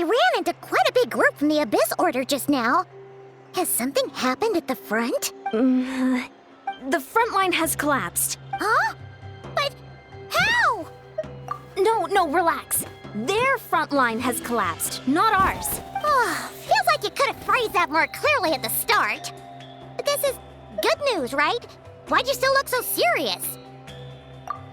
We ran into quite a big group from the Abyss Order just now. Has something happened at the front? The front line has collapsed. Huh? But how? No, relax. Their front line has collapsed, not ours. Oh, feels like you could have phrased that more clearly at the start. But this is good news, right? Why'd you still look so serious?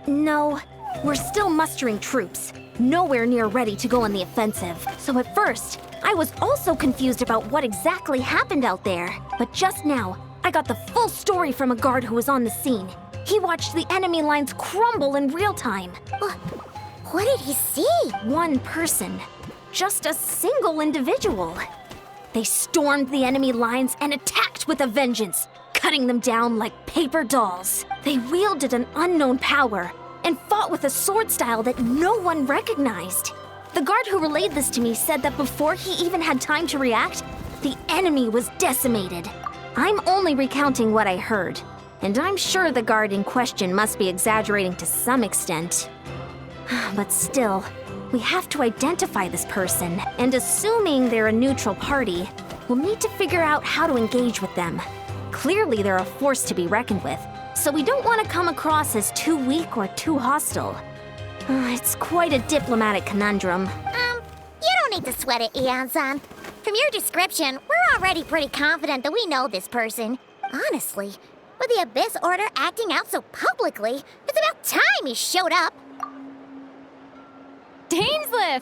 No, we're still mustering troops. Nowhere near ready to go on the offensive. So at first, I was also confused about what exactly happened out there. But just now, I got the full story from a guard who was on the scene. He watched the enemy lines crumble in real time. What did he see? One person. Just a single individual. They stormed the enemy lines and attacked with a vengeance, cutting them down like paper dolls. They wielded an unknown power and fought with a sword style that no one recognized. The guard who relayed this to me said that before he even had time to react, the enemy was decimated. I'm only recounting what I heard, and I'm sure the guard in question must be exaggerating to some extent. But still, we have to identify this person, and assuming they're a neutral party, we'll need to figure out how to engage with them. Clearly, they're a force to be reckoned with, so we don't want to come across as too weak or too hostile. It's quite a diplomatic conundrum. You don't need to sweat it, Ian-san. From your description, we're already pretty confident that we know this person. Honestly, with the Abyss Order acting out so publicly, it's about time he showed up. Dainsliff!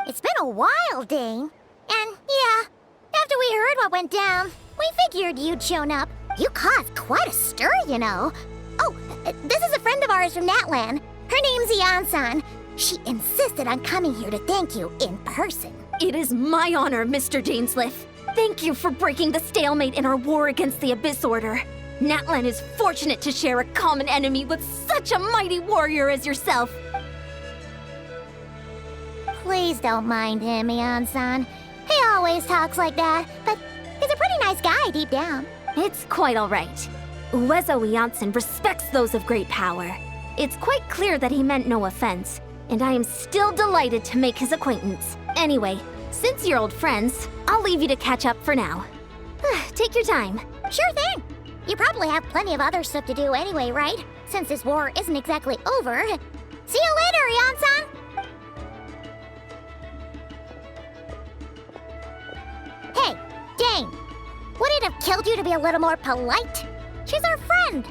It's been a while, Dane. And yeah, after we heard what went down, we figured you'd shown up. You caused quite a stir, you know. Oh, this is a friend of ours from Natlan. Her name's Ian-san. She insisted on coming here to thank you in person. It is my honor, Mr. Dainsliff. Thank you for breaking the stalemate in our war against the Abyss Order. Natlan is fortunate to share a common enemy with such a mighty warrior as yourself. Please don't mind him, Ian-san. He always talks like that, but he's a pretty nice guy deep down. It's quite all right. Uezo Janssen respects those of great power. It's quite clear that he meant no offense, and I am still delighted to make his acquaintance. Anyway, since you're old friends, I'll leave you to catch up for now. Take your time. Sure thing. You probably have plenty of other stuff to do anyway, right? Since this war isn't exactly over. See you later, Ian-san! Hey, Dane! Would it have killed you to be a little more polite? She's our friend!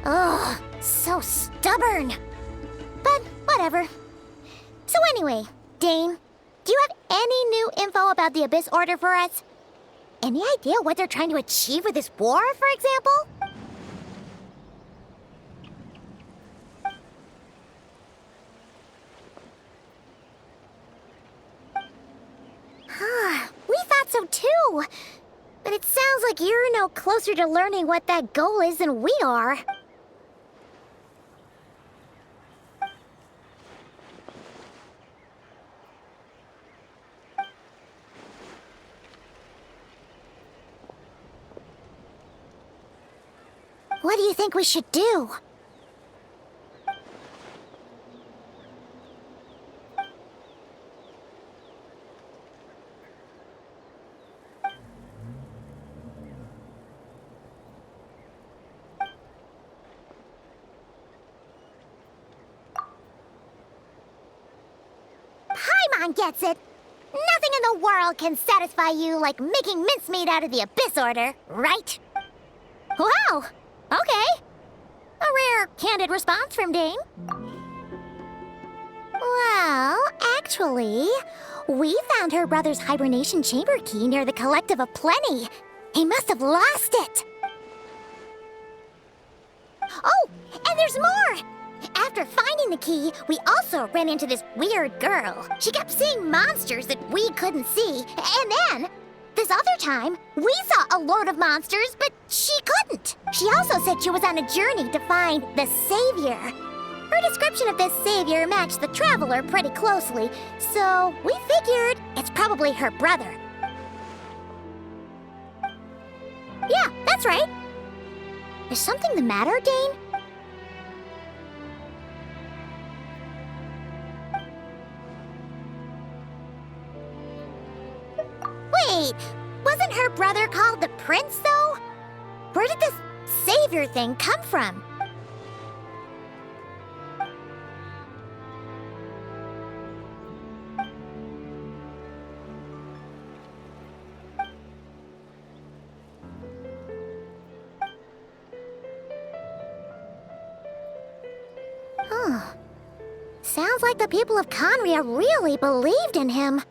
Ugh, so stubborn. But whatever. So anyway, Dane, do you have any new info about the Abyss Order for us? Any idea what they're trying to achieve with this war, for example? We thought so too. But it sounds like you're no closer to learning what that goal is than we are. What do you think we should do? Paimon gets it. Nothing in the world can satisfy you like making mincemeat out of the Abyss Order, right? Wow! Okay. A rare, candid response from Dane. Well, actually, we found her brother's hibernation chamber key near the Collective of Plenty. He must have lost it. Oh, and there's more! After finding the key, we also ran into this weird girl. She kept seeing monsters that we couldn't see, and then, this other time, we saw a load of monsters, but she couldn't. She also said she was on a journey to find the Savior. Her description of this Savior matched the Traveler pretty closely, so we figured it's probably her brother. Yeah, that's right. Is something the matter, Dane? Wait, wasn't her brother called the Prince, though? Where did this Savior thing come from? Huh. Sounds like the people of Conria really believed in him.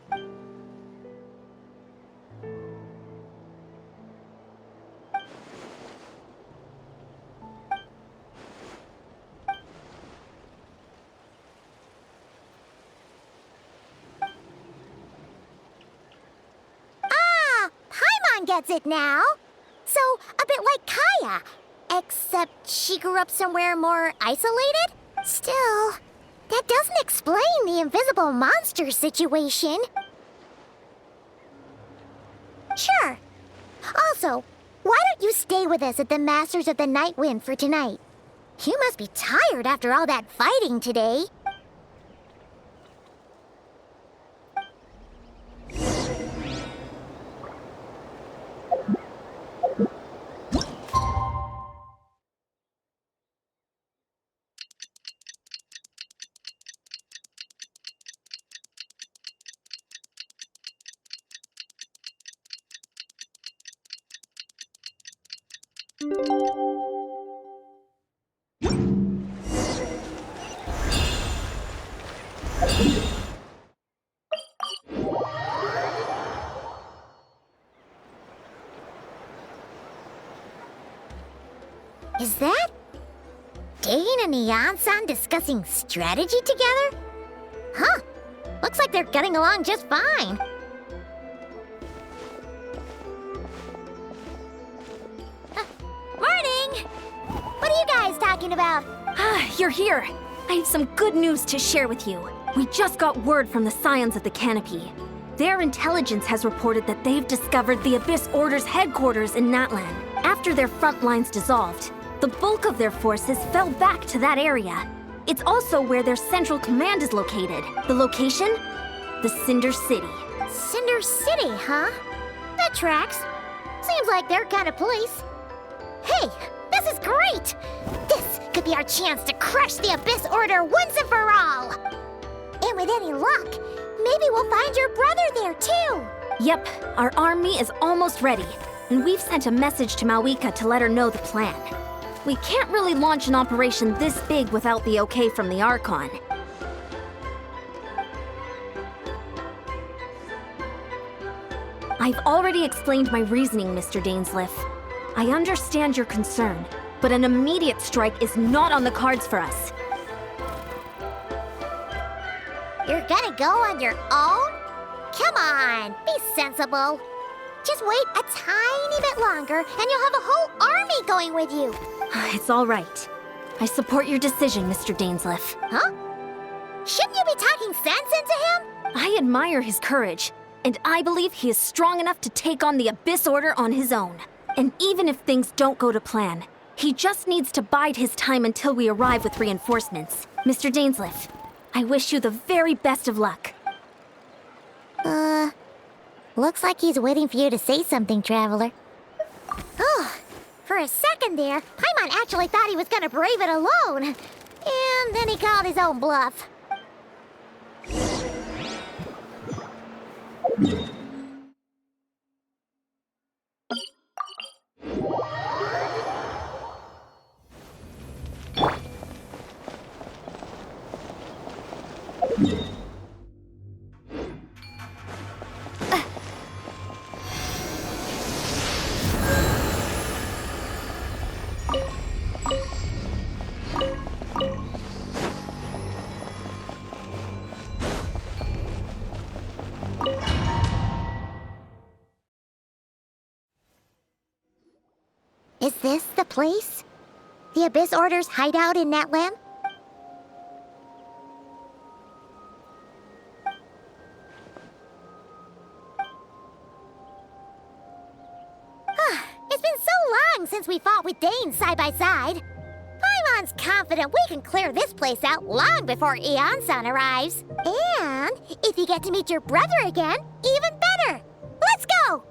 Gets it now. So, a bit like Kaya. Except she grew up somewhere more isolated? Still, that doesn't explain the invisible monster situation. Sure. Also, why don't you stay with us at the Masters of the Night Wind for tonight? You must be tired after all that fighting today. Is that Dane and Neon-san discussing strategy together? Huh. Looks like they're getting along just fine. Morning! What are you guys talking about? You're here. I have some good news to share with you. We just got word from the Scions of the Canopy. Their intelligence has reported that they've discovered the Abyss Order's headquarters in Natlan. After their front lines dissolved, the bulk of their forces fell back to that area. It's also where their central command is located. The location? The Cinder City. Cinder City, huh? That tracks. Seems like their kind of place. Hey, this is great! This could be our chance to crush the Abyss Order once and for all! And with any luck, maybe we'll find your brother there too! Yep, our army is almost ready, and we've sent a message to Mawika to let her know the plan. We can't really launch an operation this big without the okay from the Archon. I've already explained my reasoning, Mr. Dainsleif. I understand your concern, but an immediate strike is not on the cards for us. You're gonna go on your own? Come on, be sensible. Just wait a tiny bit longer and you'll have a whole army going with you. It's all right. I support your decision, Mr. Dainsleif. Huh? Shouldn't you be talking sense into him? I admire his courage, and I believe he is strong enough to take on the Abyss Order on his own. And even if things don't go to plan, he just needs to bide his time until we arrive with reinforcements. Mr. Dainsleif, I wish you the very best of luck. Looks like he's waiting for you to say something, Traveler. Oh, for a second there, Paimon actually thought he was gonna brave it alone. And then he called his own bluff. Is this the place? The Abyss Order's hideout in Natlan? It's been so long since we fought with Dane side by side. Paimon's confident we can clear this place out long before Eon-san arrives. And if you get to meet your brother again, even better. Let's go!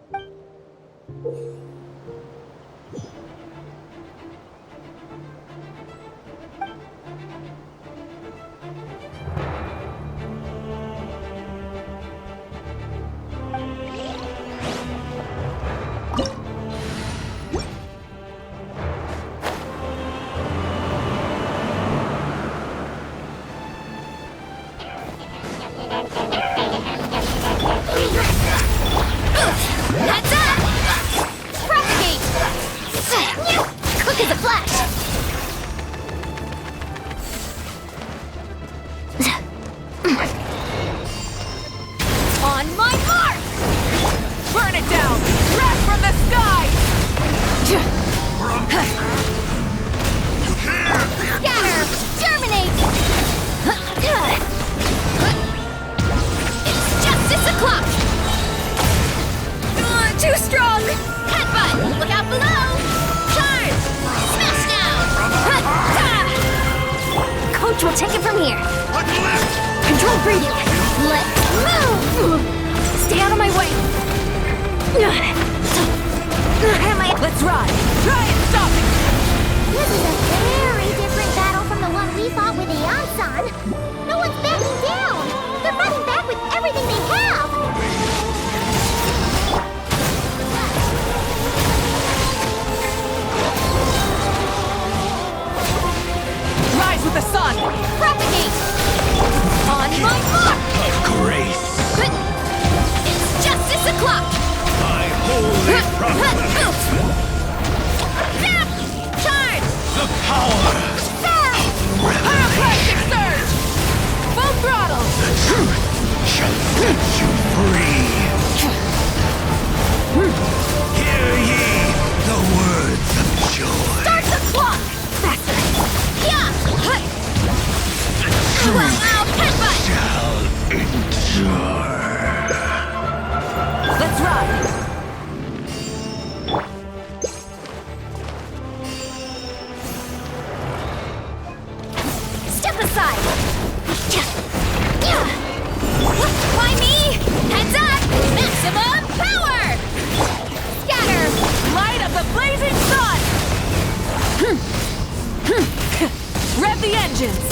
Heads up! Propagate! Quick as a flash! On my mark! Burn it down! Wrath from the sky! Scatter! Germinate! It's justice o'clock! Too strong! Headbutt! Look out below! Charge! Smash down! Coach will take it from here. Control breathing. Let's move! Stay out of my way. Let's ride! Try and stop it! This is a very different battle from the one we fought with Eon-san. No one's backing down. They're fighting back with everything they have. Rise with the sun! Propagate! On my mark! Grace, It's justice o'clock! my holy prophet, Zap! Charge! the power Pyroclastic surge! Full throttle! shall set you free. Hear ye the words of joy. Start the clock! Faster! Yeah! Wow, headbutt! Shall endure. Let's ride! Step aside! Why me? Heads up! Maximum power! Scatter! Light of the blazing sun! Rev the engines!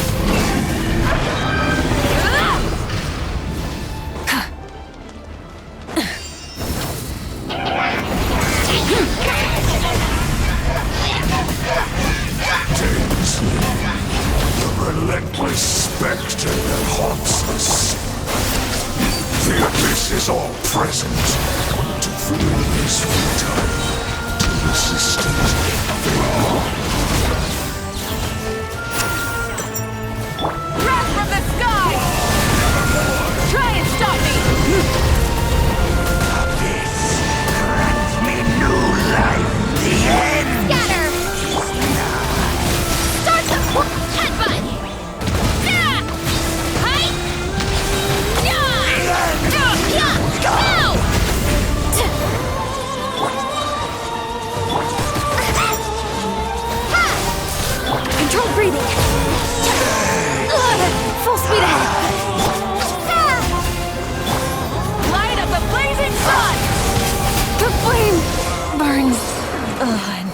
The relentless specter that haunts us. The abyss is all present. To flee is futile. To resist it, fatal. Wrath from the sky! Try and stop me! Abyss grants me new life. The end. Scatter! Start the headbutt! Yeah! Hi! Yeah! Now! Control breathing. Full speed ahead. Light of the blazing sun! The flame burns on.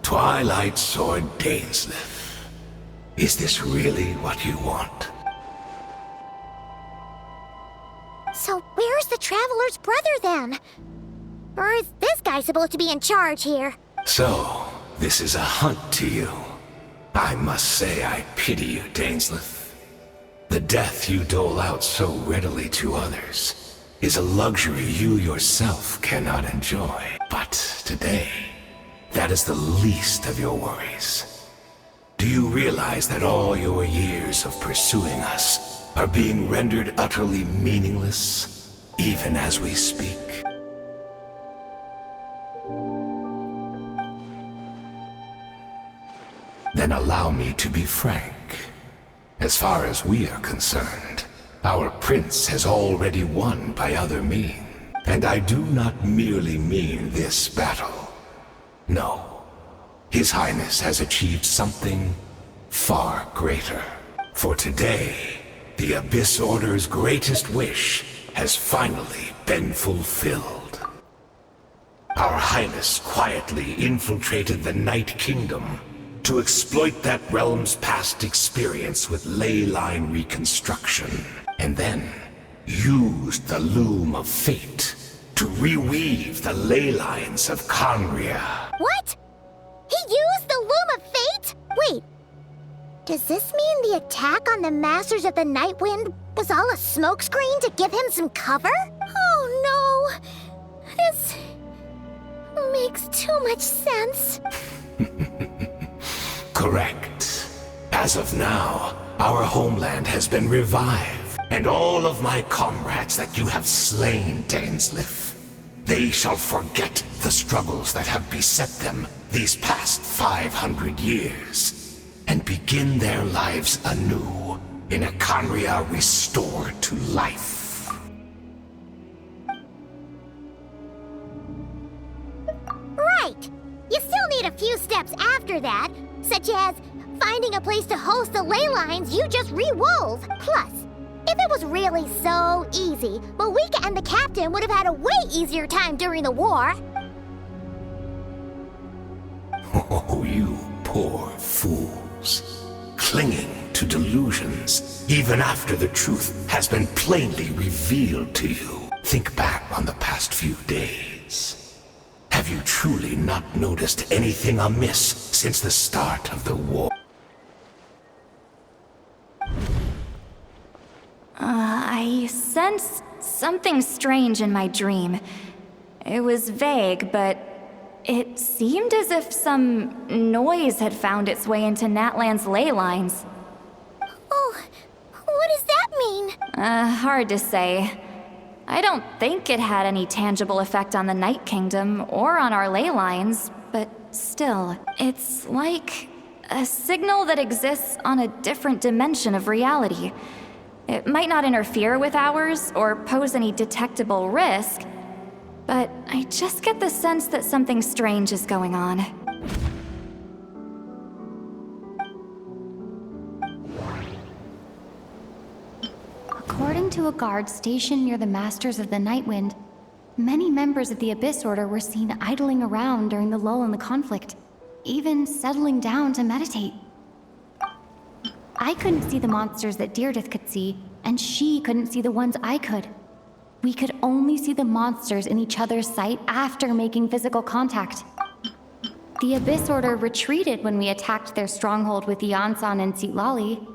Twilight Sword Dainsleif. Is this really what you want? So where's the Traveler's brother then? Or is this guy supposed to be in charge here? So, this is a hunt to you. I must say I pity you, Dainsleif. The death you dole out so readily to others is a luxury you yourself cannot enjoy. But today, that is the least of your worries. Do you realize that all your years of pursuing us are being rendered utterly meaningless, even as we speak? Then allow me to be frank. As far as we are concerned, our prince has already won by other means. And I do not merely mean this battle. No. His Highness has achieved something far greater. For today, the Abyss Order's greatest wish has finally been fulfilled. Our Highness quietly infiltrated the Night Kingdom to exploit that realm's past experience with ley line reconstruction, and then used the Loom of Fate to reweave the ley lines of Conria. What? He used the Loom of Fate? Wait, does this mean the attack on the Masters of the Nightwind was all a smokescreen to give him some cover? Oh no, this makes too much sense. Correct. As of now, our homeland has been revived, and all of my comrades that you have slain, Dainsleif, they shall forget the struggles that have beset them these past 500 years, and begin their lives anew in a Conria restored to life. Right! You still need a few steps after that, such as finding a place to host the ley lines you just re-wove. Plus, if it was really so easy, Moeka and the captain would have had a way easier time during the war. Oh, you poor fools. Clinging to delusions, even after the truth has been plainly revealed to you. Think back on the past few days. Have you truly not noticed anything amiss since the start of the war? I sensed something strange in my dream. It was vague, but it seemed as if some noise had found its way into Natlan's ley lines. Oh, what does that mean? Hard to say. I don't think it had any tangible effect on the Night Kingdom or on our ley lines, but still, it's like a signal that exists on a different dimension of reality. It might not interfere with ours or pose any detectable risk, but I just get the sense that something strange is going on. According to a guard stationed near the Masters of the Nightwind, many members of the Abyss Order were seen idling around during the lull in the conflict, even settling down to meditate. I couldn't see the monsters that Deirdre could see, and she couldn't see the ones I could. We could only see the monsters in each other's sight after making physical contact. The Abyss Order retreated when we attacked their stronghold with Yansan and Sitlali.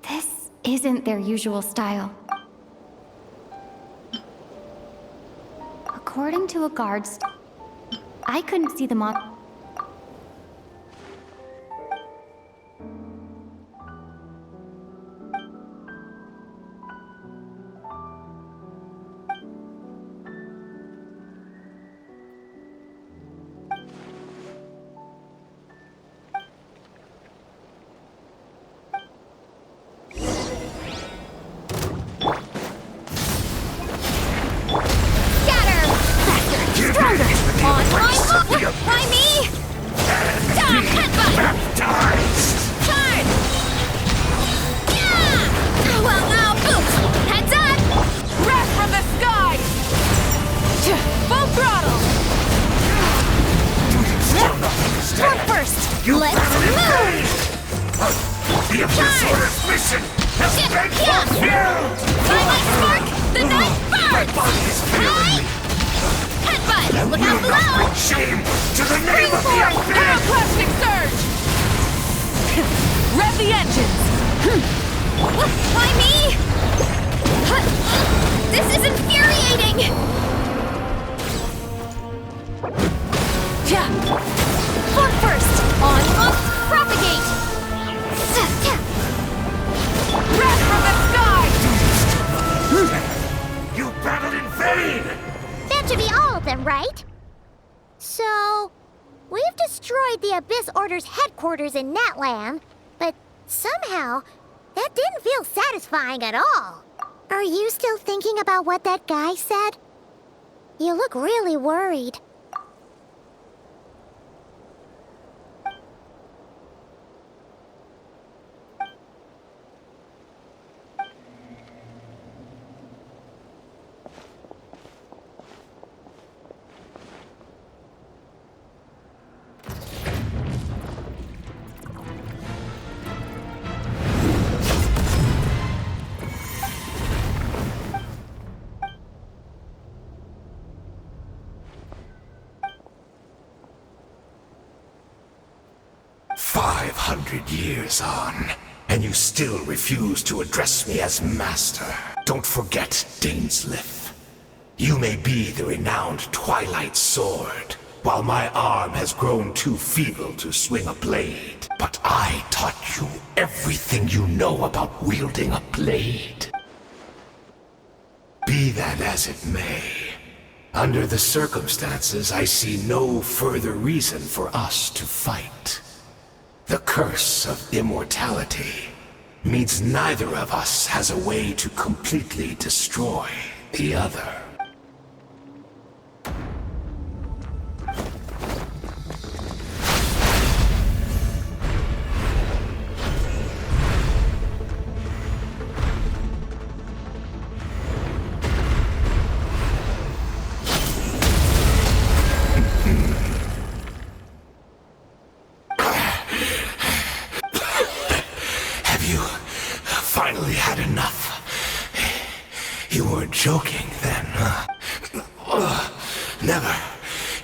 This isn't their usual style. According to a guard, I couldn't see the Why me? Stop! Headbutt! Baptized! Charge! Yeah! Well, now, boot! Heads up! Wrath from the sky! Full throttle! Still not understand. Work first! You Let's battle in move! vain! The Abyss Order's mission has been fulfilled! By my spark, the night My burns! body is failing me! Headbutt! Look Will out not below! bring shame to the name of the Abyss! Pyroclastic surge! Rev the engines! Why me? This is infuriating! Yeah. Fork first! On up! Propagate! Wrath from the sky! You battled in vain! That should be all of them, right? So, we've destroyed the Abyss Order's headquarters in Natlan, but somehow, that didn't feel satisfying at all. Are you still thinking about what that guy said? You look really worried. Years on, and you still refuse to address me as master. Don't forget, Dainsleif. You may be the renowned Twilight Sword, while my arm has grown too feeble to swing a blade. But I taught you everything you know about wielding a blade. Be that as it may, under the circumstances, I see no further reason for us to fight. The curse of immortality means neither of us has a way to completely destroy the other. Finally had enough. You weren't joking then, huh? Never,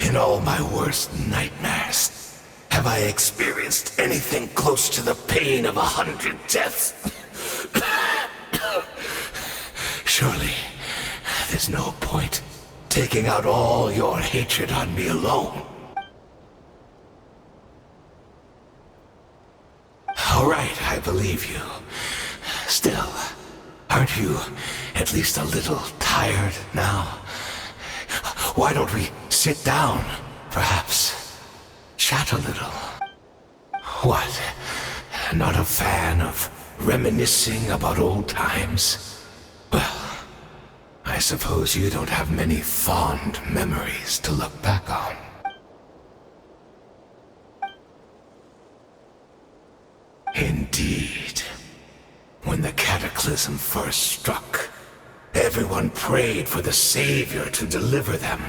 in all my worst nightmares, have I experienced anything close to the pain of 100 deaths. Surely, there's no point taking out all your hatred on me alone. All right, I believe you. Still, aren't you at least a little tired now? Why don't we sit down, perhaps? Chat a little. What? Not a fan of reminiscing about old times? Well, I suppose you don't have many fond memories to look back on. Indeed. When the cataclysm first struck, everyone prayed for the Savior to deliver them,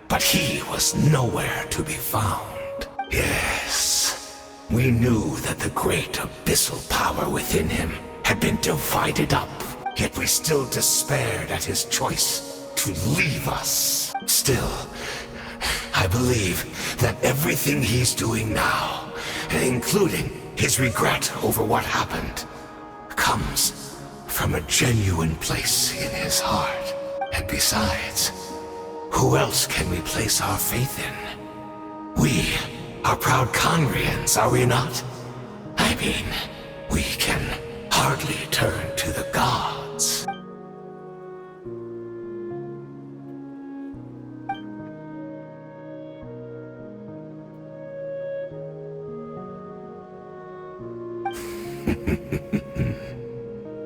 but he was nowhere to be found. Yes, we knew that the great abyssal power within him had been divided up, yet we still despaired at his choice to leave us. Still, I believe that everything he's doing now, including his regret over what happened, comes from a genuine place in his heart. And besides, who else can we place our faith in? We are proud Conrians, are we not? I mean, we can hardly turn to the gods.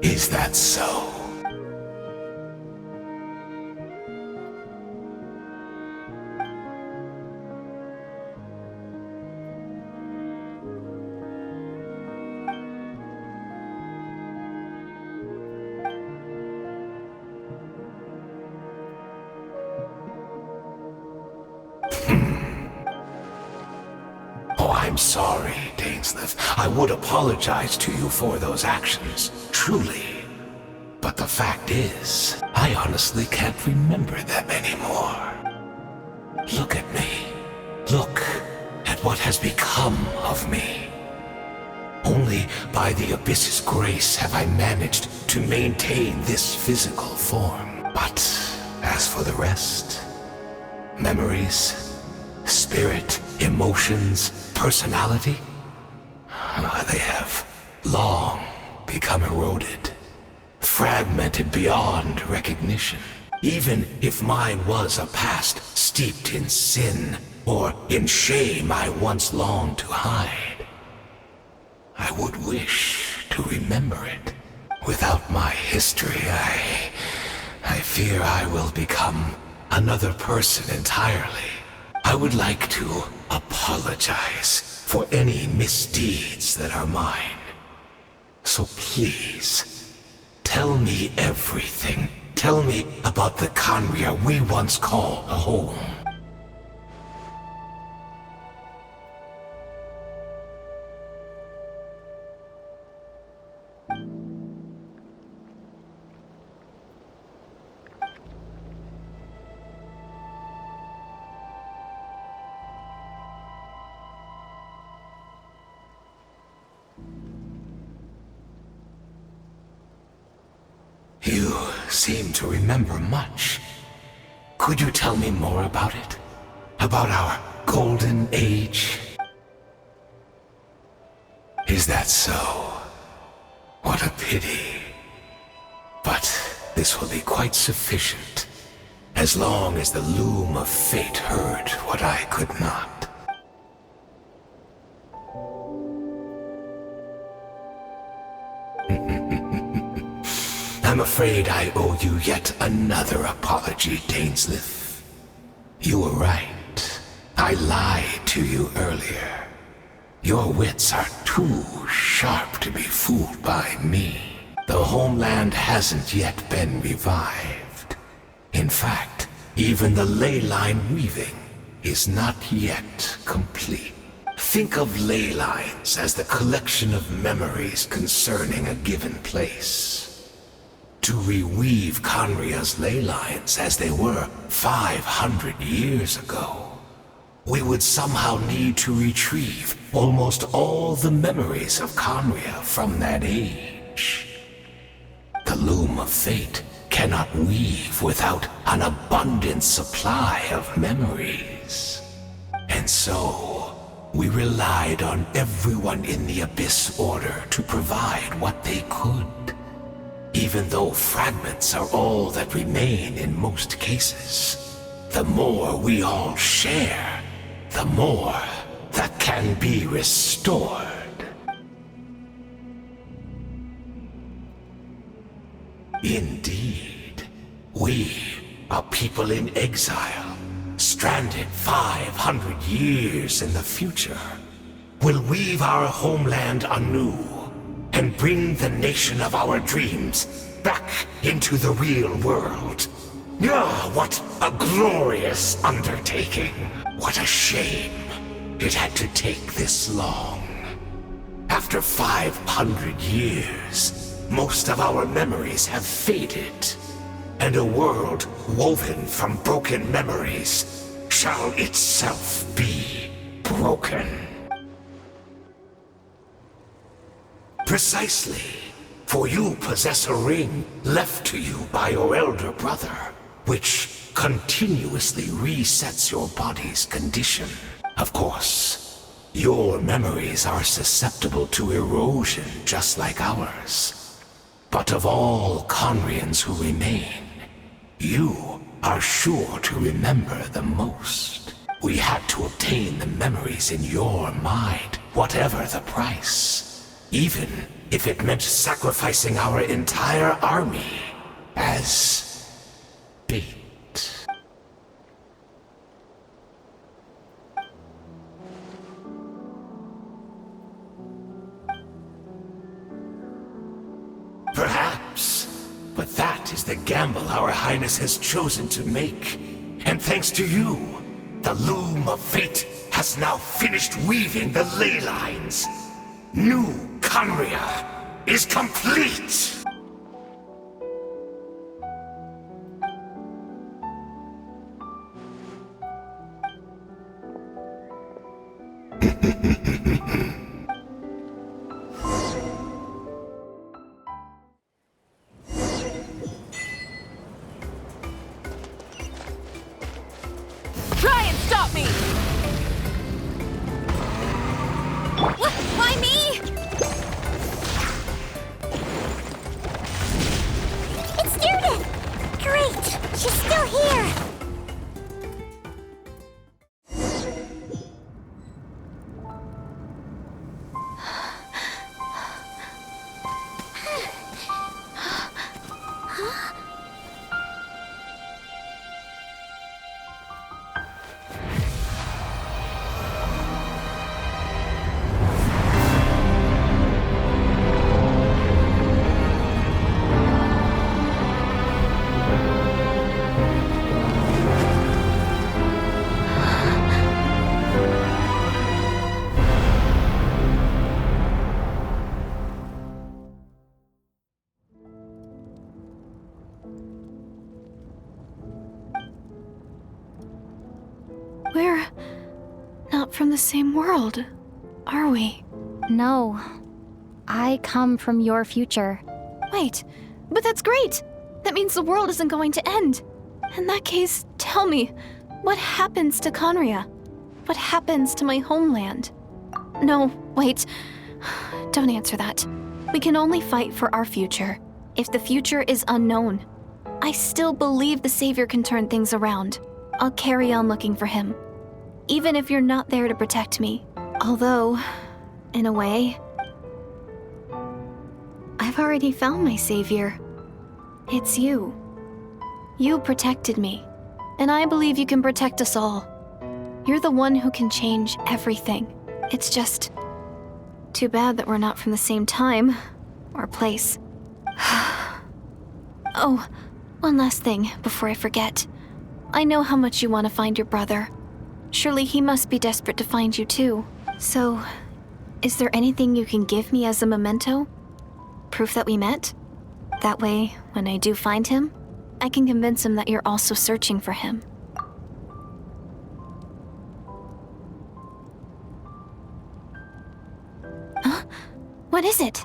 Is that so? Oh, I'm sorry, Dainsleif. I would apologize to you for those actions, truly. But the fact is, I honestly can't remember them anymore. Look at me. Look at what has become of me. Only by the Abyss's grace have I managed to maintain this physical form. But as for the rest, memories, spirit, emotions, personality, they have long become eroded, fragmented beyond recognition. Even if mine was a past steeped in sin or in shame I once longed to hide, I would wish to remember it. Without my history, I fear I will become another person entirely. I would like to apologize for any misdeeds that are mine. So please, tell me everything. Tell me about the Khaenri'ah we once called a home. You seem to remember much. Could you tell me more about it? About our golden age? Is that so? What a pity. But this will be quite sufficient, as long as the loom of fate heard what I could not. I'm afraid I owe you yet another apology, Dainsleif. You were right. I lied to you earlier. Your wits are too sharp to be fooled by me. The homeland hasn't yet been revived. In fact, even the ley line weaving is not yet complete. Think of ley lines as the collection of memories concerning a given place. To reweave Khaenri'ah's ley lines as they were 500 years ago, we would somehow need to retrieve almost all the memories of Khaenri'ah from that age. The loom of fate cannot weave without an abundant supply of memories. And so, we relied on everyone in the Abyss Order to provide what they could. Even though fragments are all that remain in most cases, the more we all share, the more that can be restored. Indeed, we, a people in exile, stranded 500 years in the future, will weave our homeland anew and bring the nation of our dreams back into the real world. Ah, what a glorious undertaking! What a shame it had to take this long. After 500 years, most of our memories have faded, and a world woven from broken memories shall itself be broken. Precisely, for you possess a ring left to you by your elder brother, which continuously resets your body's condition. Of course, your memories are susceptible to erosion just like ours. But of all Khaenri'ahs who remain, you are sure to remember the most. We had to obtain the memories in your mind, whatever the price. Even if it meant sacrificing our entire army as bait. Perhaps, but that is the gamble our Highness has chosen to make. And thanks to you, the loom of fate has now finished weaving the ley lines. New Khaenri'ah is complete! We're not from the same world, are we? No. I come from your future. Wait, but that's great! That means the world isn't going to end. In that case, tell me, what happens to Conria? What happens to my homeland? No, wait. Don't answer that. We can only fight for our future. If the future is unknown, I still believe the Savior can turn things around. I'll carry on looking for him. Even if you're not there to protect me. Although, in a way, I've already found my Savior. It's you. You protected me, and I believe you can protect us all. You're the one who can change everything. It's just too bad that we're not from the same time or place. Oh, one last thing before I forget. I know how much you want to find your brother. Surely he must be desperate to find you too. So, is there anything you can give me as a memento? Proof that we met? That way, when I do find him, I can convince him that you're also searching for him. Huh? What is it?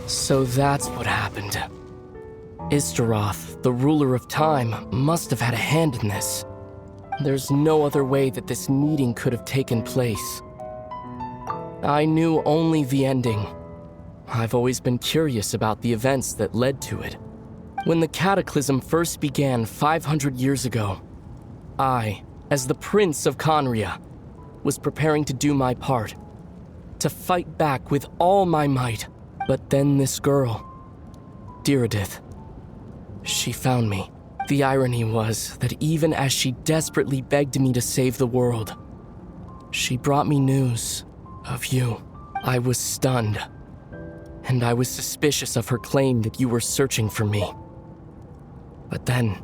So that's what happened. Istaroth, the ruler of time, must have had a hand in this. There's no other way that this meeting could have taken place. I knew only the ending. I've always been curious about the events that led to it. When the cataclysm first began 500 years ago, I, as the Prince of Conria, was preparing to do my part, to fight back with all my might. But then this girl, Diridith, she found me. The irony was that even as she desperately begged me to save the world, she brought me news of you. I was stunned, and I was suspicious of her claim that you were searching for me. But then,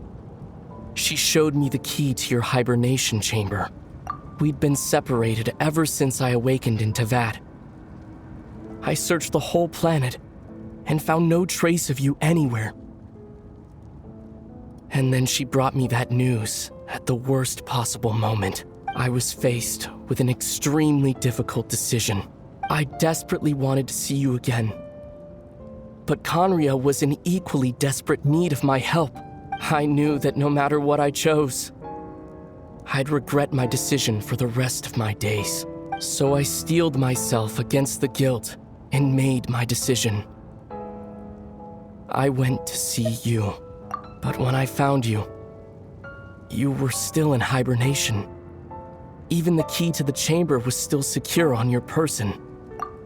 she showed me the key to your hibernation chamber. We'd been separated ever since I awakened in Teyvat. I searched the whole planet and found no trace of you anywhere. And then she brought me that news at the worst possible moment. I was faced with an extremely difficult decision. I desperately wanted to see you again. But Conria was in equally desperate need of my help. I knew that no matter what I chose, I'd regret my decision for the rest of my days. So I steeled myself against the guilt and made my decision. I went to see you, but when I found you, you were still in hibernation. Even the key to the chamber was still secure on your person.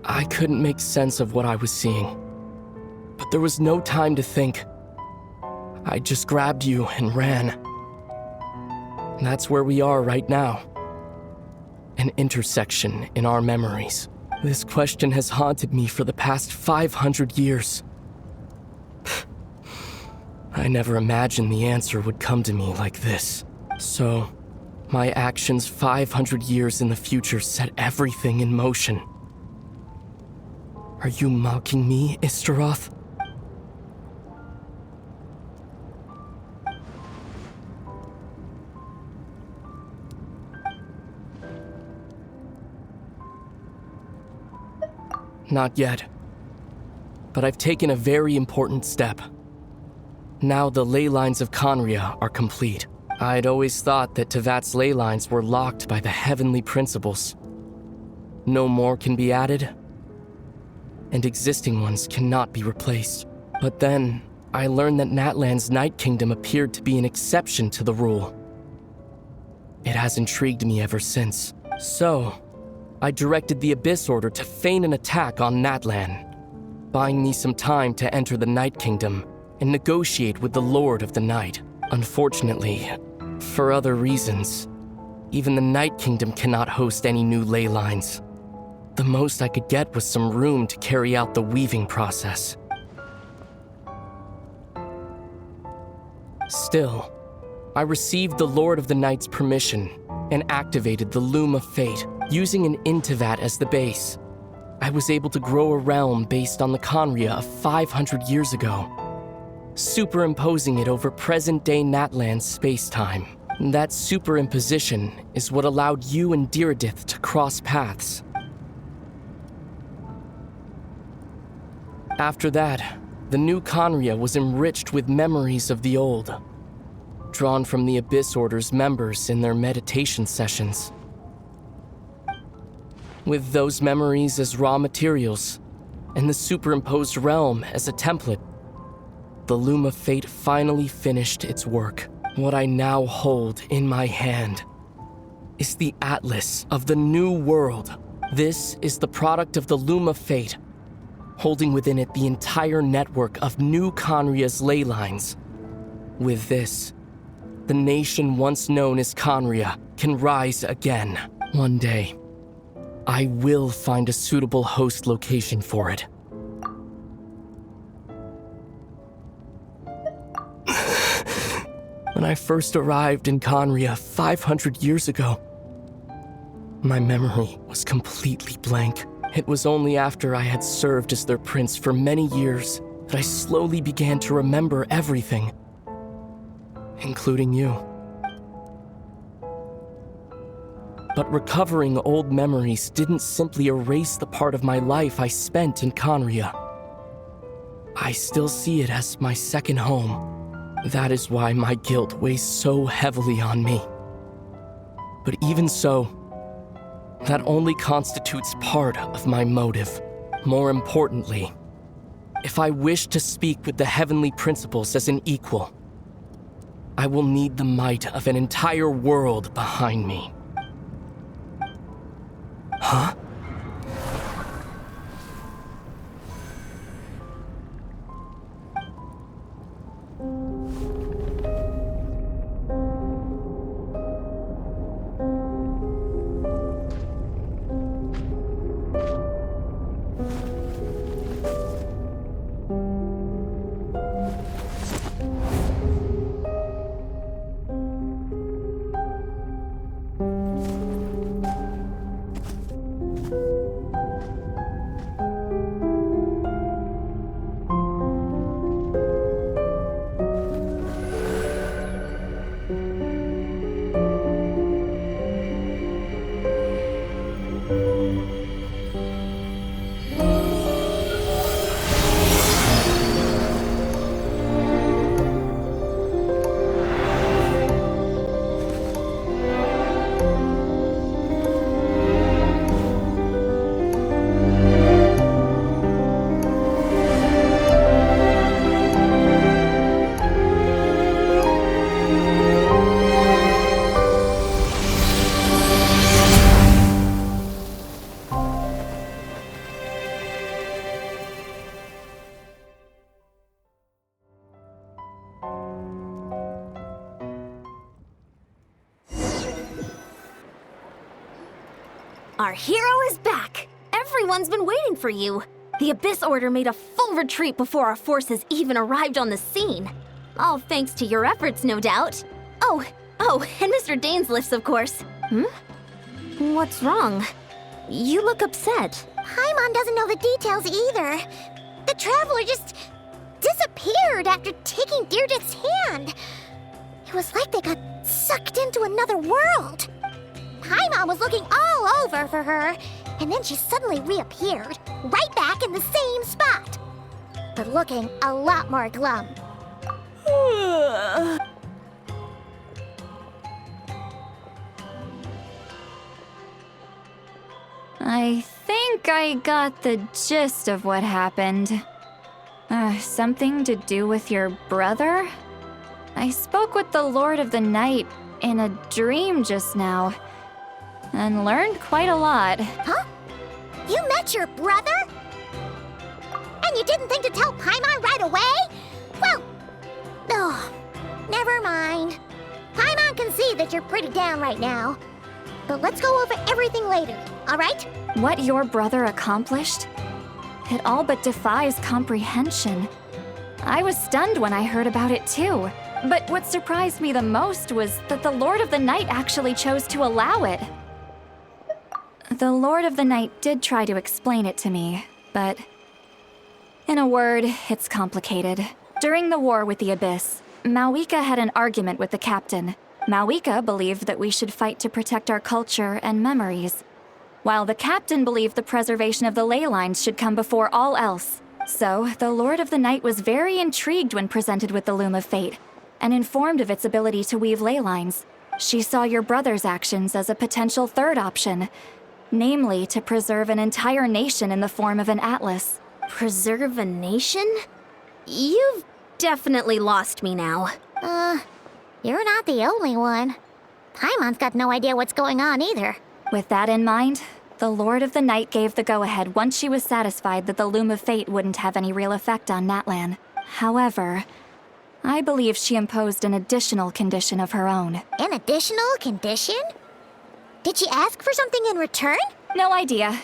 I couldn't make sense of what I was seeing, but there was no time to think. I just grabbed you and ran. And that's where we are right now. An intersection in our memories. This question has haunted me for the past 500 years. I never imagined the answer would come to me like this. So, My actions 500 years in the future set everything in motion. Are you mocking me, Istaroth? Not yet. But I've taken a very important step. Now the ley lines of Conria are complete. I'd always thought that Tevat's ley lines were locked by the heavenly principles. No more can be added, and existing ones cannot be replaced. But then, I learned that Natlan's Night Kingdom appeared to be an exception to the rule. It has intrigued me ever since. So, I directed the Abyss Order to feign an attack on Natlan, buying me some time to enter the Night Kingdom and negotiate with the Lord of the Night. Unfortunately, for other reasons, even the Night Kingdom cannot host any new ley lines. The most I could get was some room to carry out the weaving process. Still, I received the Lord of the Night's permission and activated the Loom of Fate, using an Intivat as the base. I was able to grow a realm based on the Conria of 500 years ago, superimposing it over present-day Natlan's space-time. That superimposition is what allowed you and Diridith to cross paths. After that, the new Conria was enriched with memories of the old, drawn from the Abyss Order's members in their meditation sessions. With those memories as raw materials, and the superimposed realm as a template, the Loom of Fate finally finished its work. What I now hold in my hand is the Atlas of the New World. This is the product of the Loom of Fate, holding within it the entire network of new Conria's ley lines. With this, the nation once known as Conria can rise again. One day, I will find a suitable host location for it. When I first arrived in Conria 500 years ago, my memory was completely blank. It was only after I had served as their prince for many years that I slowly began to remember everything, including you. But recovering old memories didn't simply erase the part of my life I spent in Conria. I still see it as my second home. That is why my guilt weighs so heavily on me. But even so, that only constitutes part of my motive. More importantly, if I wish to speak with the heavenly principles as an equal, I will need the might of an entire world behind me. Huh? Our hero is back! Everyone's been waiting for you. The Abyss Order made a full retreat before our forces even arrived on the scene. All thanks to your efforts, no doubt. Oh, Oh, and Mr. Dainsliff's, of course. What's wrong? You look upset. Paimon doesn't know the details either. The traveler just disappeared after taking Deirdre's hand. It was like they got sucked into another world. Paimon was looking all over for her, and then she suddenly reappeared, right back in the same spot. But looking a lot more glum. I think I got the gist of what happened. Something to do with your brother? I spoke with the Lord of the Night in a dream just now, and learned quite a lot. Huh? You met your brother? And you didn't think to tell Paimon right away? Well, never mind. Paimon can see that you're pretty down right now. But let's go over everything later, all right? What your brother accomplished? It all but defies comprehension. I was stunned when I heard about it too. But what surprised me the most was that the Lord of the Night actually chose to allow it. The Lord of the Night did try to explain it to me, but in a word, it's complicated. During the war with the Abyss, Mawika had an argument with the captain. Mawika believed that we should fight to protect our culture and memories, while the captain believed the preservation of the ley lines should come before all else. So, the Lord of the Night was very intrigued when presented with the Loom of Fate, and informed of its ability to weave ley lines. She saw your brother's actions as a potential third option, namely to preserve an entire nation in the form of an atlas. Preserve a nation? You've definitely lost me now. You're not the only one. Paimon's got no idea what's going on either. With that in mind, the Lord of the Night gave the go-ahead once she was satisfied that the Loom of Fate wouldn't have any real effect on Natlan. However, I believe she imposed an additional condition of her own. An additional condition? Did she ask for something in return? No idea.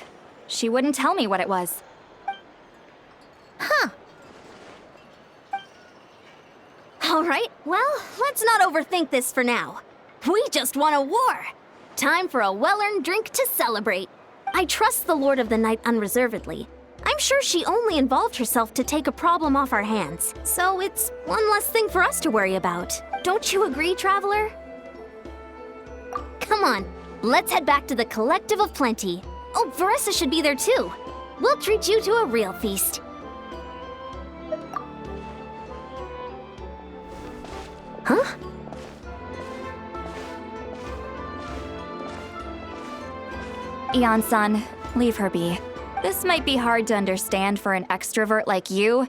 She wouldn't tell me what it was. Huh. All right, well, let's not overthink this for now. We just won a war. Time for a well-earned drink to celebrate. I trust the Lord of the Night unreservedly. I'm sure she only involved herself to take a problem off our hands, so it's one less thing for us to worry about. Don't you agree, Traveler? Come on, let's head back to the Collective of Plenty. Oh, Veressa should be there too. We'll treat you to a real feast. Huh? Eon-san, leave her be. This might be hard to understand for an extrovert like you,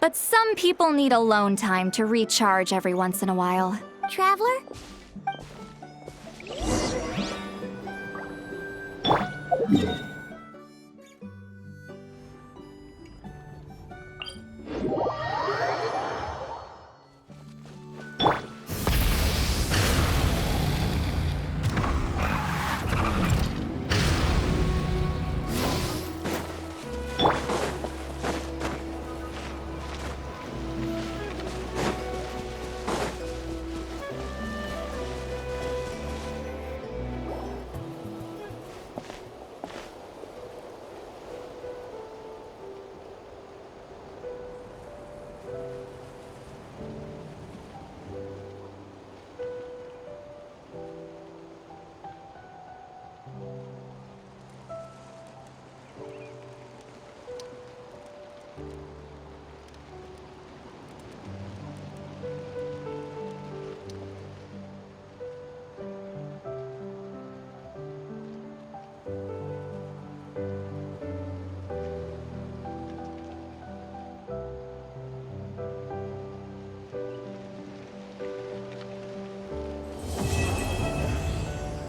but some people need alone time to recharge every once in a while. Traveler?